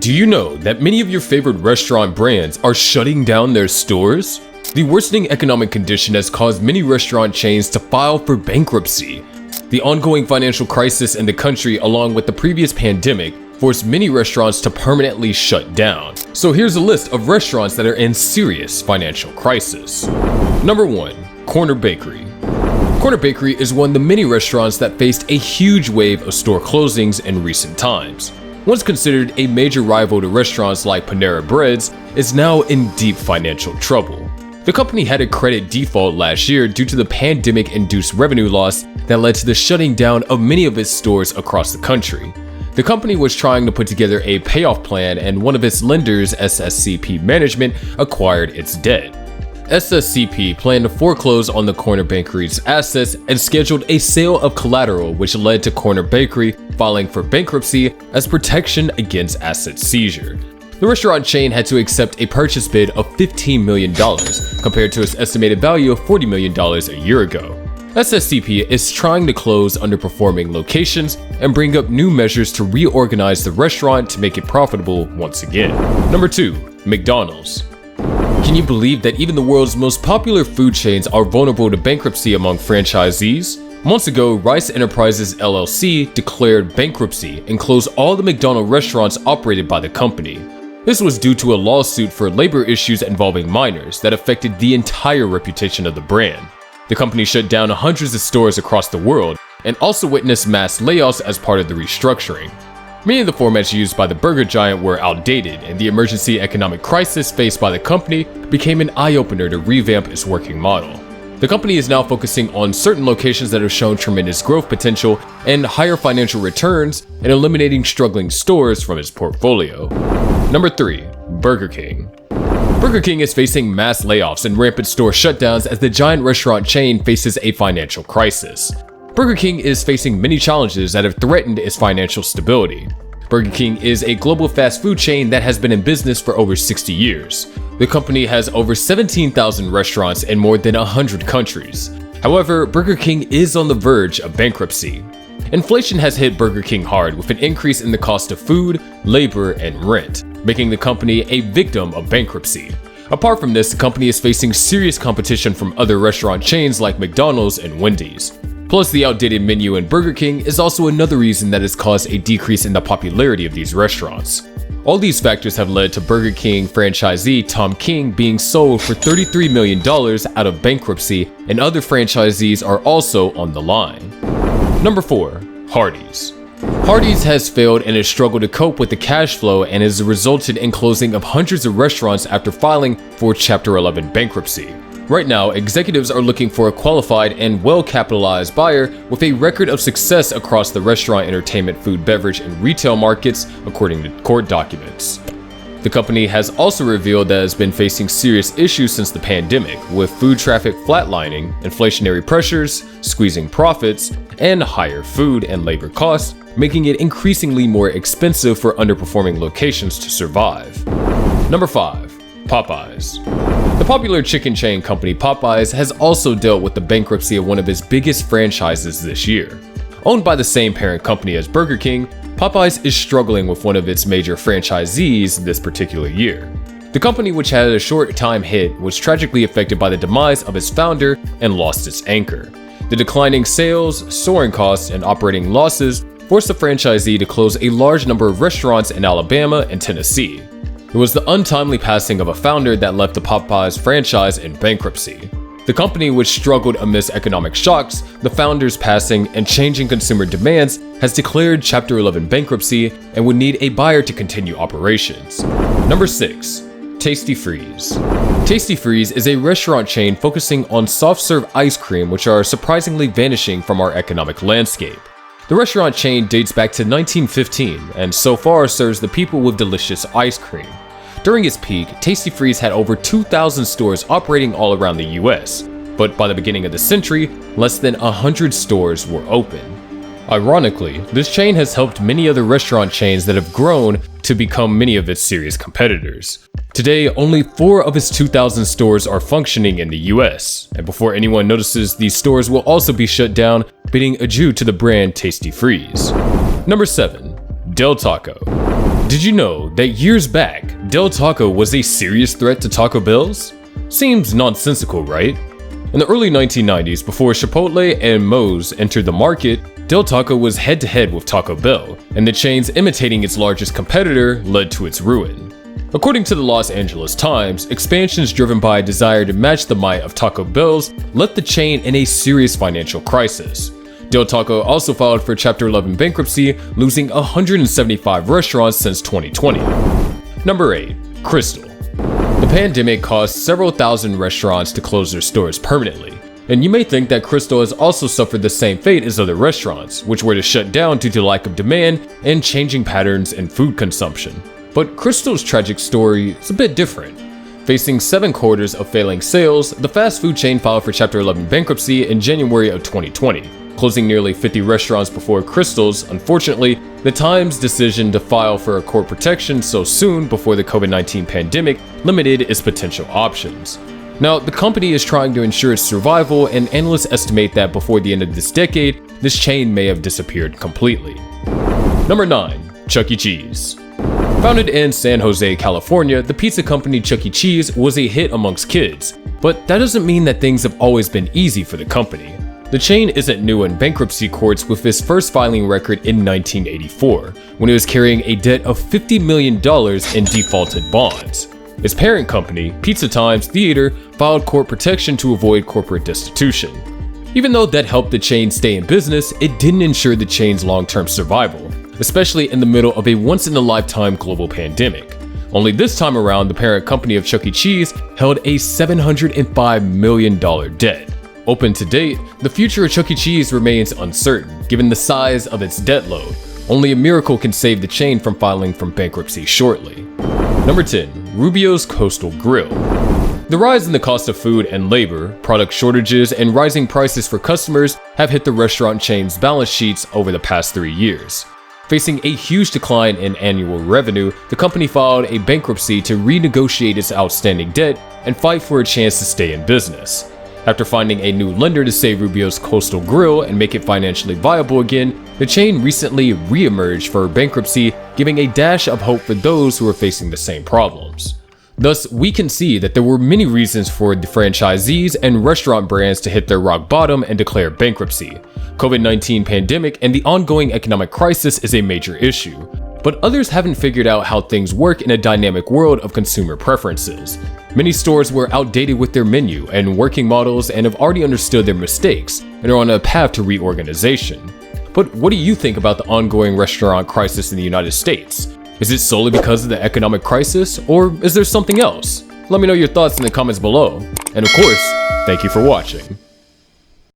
Do you know that many of your favorite restaurant brands are shutting down their stores? The worsening economic condition has caused many restaurant chains to file for bankruptcy. The ongoing financial crisis in the country, along with the previous pandemic, forced many restaurants to permanently shut down. So here's a list of restaurants that are in serious financial crisis. Number 1. Corner Bakery. Corner Bakery is one of the many restaurants that faced a huge wave of store closings in recent times. Once considered a major rival to restaurants like Panera Bread's, is now in deep financial trouble. The company had a credit default last year due to the pandemic-induced revenue loss that led to the shutting down of many of its stores across the country. The company was trying to put together a payoff plan, and one of its lenders, SSCP Management, acquired its debt. SSCP planned to foreclose on the Corner Bakery's assets and scheduled a sale of collateral, which led to Corner Bakery filing for bankruptcy as protection against asset seizure. The restaurant chain had to accept a purchase bid of $15 million, compared to its estimated value of $40 million a year ago. SSCP is trying to close underperforming locations and bring up new measures to reorganize the restaurant to make it profitable once again. Number 2. McDonald's. Can you believe that even the world's most popular food chains are vulnerable to bankruptcy among franchisees? Months ago, Rice Enterprises LLC declared bankruptcy and closed all the McDonald's restaurants operated by the company. This was due to a lawsuit for labor issues involving minors that affected the entire reputation of the brand. The company shut down hundreds of stores across the world and also witnessed mass layoffs as part of the restructuring. Many of the formats used by the burger giant were outdated, and the emergency economic crisis faced by the company became an eye-opener to revamp its working model. The company is now focusing on certain locations that have shown tremendous growth potential and higher financial returns, and eliminating struggling stores from its portfolio. Number 3. Burger King. Burger King is facing mass layoffs and rampant store shutdowns as the giant restaurant chain faces a financial crisis. Burger King is facing many challenges that have threatened its financial stability. Burger King is a global fast food chain that has been in business for over 60 years. The company has over 17,000 restaurants in more than 100 countries. However, Burger King is on the verge of bankruptcy. Inflation has hit Burger King hard, with an increase in the cost of food, labor, and rent, making the company a victim of bankruptcy. Apart from this, the company is facing serious competition from other restaurant chains like McDonald's and Wendy's. Plus, the outdated menu in Burger King is also another reason that has caused a decrease in the popularity of these restaurants. All these factors have led to Burger King franchisee Tom King being sold for $33 million out of bankruptcy, and other franchisees are also on the line. Number 4. Hardee's. Hardee's has failed and has struggled to cope with the cash flow and has resulted in closing of hundreds of restaurants after filing for Chapter 11 bankruptcy. Right now, executives are looking for a qualified and well-capitalized buyer with a record of success across the restaurant, entertainment, food, beverage, and retail markets, according to court documents. The company has also revealed that it has been facing serious issues since the pandemic, with food traffic flatlining, inflationary pressures, squeezing profits, and higher food and labor costs, making it increasingly more expensive for underperforming locations to survive. Number 5. Popeyes. The popular chicken chain company Popeyes has also dealt with the bankruptcy of one of its biggest franchises this year. Owned by the same parent company as Burger King, Popeyes is struggling with one of its major franchisees this particular year. The company, which had a short time hit, was tragically affected by the demise of its founder and lost its anchor. The declining sales, soaring costs, and operating losses forced the franchisee to close a large number of restaurants in Alabama and Tennessee. It was the untimely passing of a founder that left the Popeyes franchise in bankruptcy. The company, which struggled amidst economic shocks, the founder's passing, and changing consumer demands, has declared Chapter 11 bankruptcy and would need a buyer to continue operations. Number 6. Tasty Freeze. Tasty Freeze is a restaurant chain focusing on soft-serve ice cream, which are surprisingly vanishing from our economic landscape. The restaurant chain dates back to 1915 and so far serves the people with delicious ice cream. During its peak, Tasty Freeze had over 2,000 stores operating all around the US, but by the beginning of the century, less than 100 stores were open. Ironically, this chain has helped many other restaurant chains that have grown to become many of its serious competitors. Today, only 4 of its 2,000 stores are functioning in the US, and before anyone notices, these stores will also be shut down, bidding adieu to the brand Tasty Freeze. Number 7. Del Taco. Did you know that years back, Del Taco was a serious threat to Taco Bell's? Seems nonsensical, right? In the early 1990s, before Chipotle and Moe's entered the market, Del Taco was head-to-head with Taco Bell, and the chains imitating its largest competitor led to its ruin. According to the Los Angeles Times, expansions driven by a desire to match the might of Taco Bell's left the chain in a serious financial crisis. Del Taco also filed for Chapter 11 bankruptcy, losing 175 restaurants since 2020. Number 8. Krystal. The pandemic caused several thousand restaurants to close their stores permanently, and you may think that Krystal has also suffered the same fate as other restaurants, which were to shut down due to lack of demand and changing patterns in food consumption. But Krystal's tragic story is a bit different. Facing 7 quarters of failing sales, the fast food chain filed for Chapter 11 bankruptcy in January of 2020. Closing nearly 50 restaurants before Krystal's. Unfortunately, the Times' decision to file for a court protection so soon before the COVID-19 pandemic limited its potential options. Now, the company is trying to ensure its survival, and analysts estimate that before the end of this decade, this chain may have disappeared completely. Number 9. Chuck E. Cheese. Founded in San Jose, California, the pizza company Chuck E. Cheese was a hit amongst kids, but that doesn't mean that things have always been easy for the company. The chain isn't new in bankruptcy courts, with its first filing record in 1984, when it was carrying a debt of $50 million in defaulted bonds. Its parent company, Pizza Times Theater, filed court protection to avoid corporate destitution. Even though that helped the chain stay in business, it didn't ensure the chain's long-term survival, especially in the middle of a once-in-a-lifetime global pandemic. Only this time around, the parent company of Chuck E. Cheese held a $705 million debt. Open to date, the future of Chuck E. Cheese remains uncertain, given the size of its debt load. Only a miracle can save the chain from filing for bankruptcy shortly. Number 10. Rubio's Coastal Grill. The rise in the cost of food and labor, product shortages, and rising prices for customers have hit the restaurant chain's balance sheets over the past 3 years. Facing a huge decline in annual revenue, the company filed a bankruptcy to renegotiate its outstanding debt and fight for a chance to stay in business. After finding a new lender to save Rubio's Coastal Grill and make it financially viable again, the chain recently re-emerged for bankruptcy, giving a dash of hope for those who are facing the same problems. Thus, we can see that there were many reasons for the franchisees and restaurant brands to hit their rock bottom and declare bankruptcy. COVID-19 pandemic and the ongoing economic crisis is a major issue, but others haven't figured out how things work in a dynamic world of consumer preferences. Many stores were outdated with their menu and working models and have already understood their mistakes and are on a path to reorganization. But what do you think about the ongoing restaurant crisis in the United States? Is it solely because of the economic crisis, or is there something else? Let me know your thoughts in the comments below. And of course, thank you for watching.